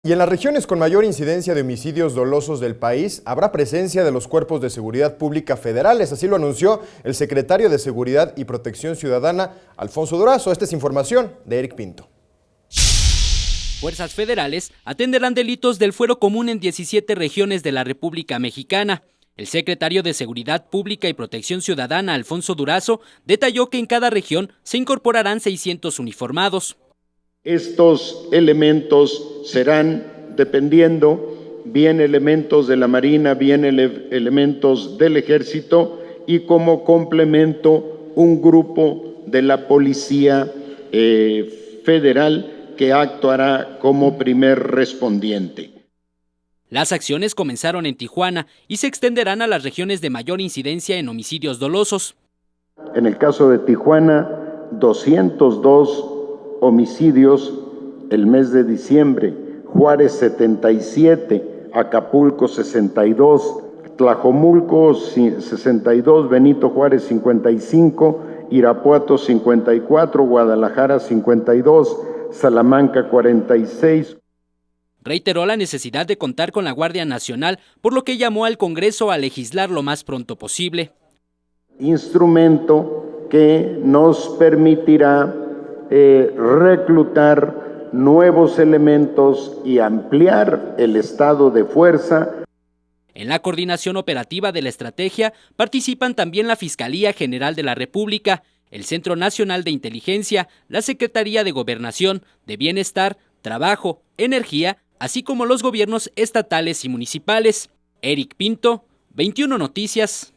Y en las regiones con mayor incidencia de homicidios dolosos del país, habrá presencia de los cuerpos de seguridad pública federales. Así lo anunció el secretario de Seguridad y Protección Ciudadana, Alfonso Durazo. Esta es información de Eric Pinto. Fuerzas federales atenderán delitos del fuero común en 17 regiones de la República Mexicana. El secretario de Seguridad Pública y Protección Ciudadana, Alfonso Durazo, detalló que en cada región se incorporarán 600 uniformados. Estos elementos serán, dependiendo, bien elementos de la Marina, bien elementos del Ejército y como complemento un grupo de la Policía Federal que actuará como primer respondiente. Las acciones comenzaron en Tijuana y se extenderán a las regiones de mayor incidencia en homicidios dolosos. En el caso de Tijuana, 202 homicidios el mes de diciembre, Juárez 77, Acapulco 62, Tlajomulco 62, Benito Juárez 55, Irapuato 54, Guadalajara 52, Salamanca 46. Reiteró la necesidad de contar con la Guardia Nacional, por lo que llamó al Congreso a legislar lo más pronto posible. Instrumento que nos permitirá reclutar nuevos elementos y ampliar el estado de fuerza. En la coordinación operativa de la estrategia participan también la Fiscalía General de la República, el Centro Nacional de Inteligencia, la Secretaría de Gobernación, de Bienestar, Trabajo, Energía, así como los gobiernos estatales y municipales. Eric Pinto, 21 Noticias.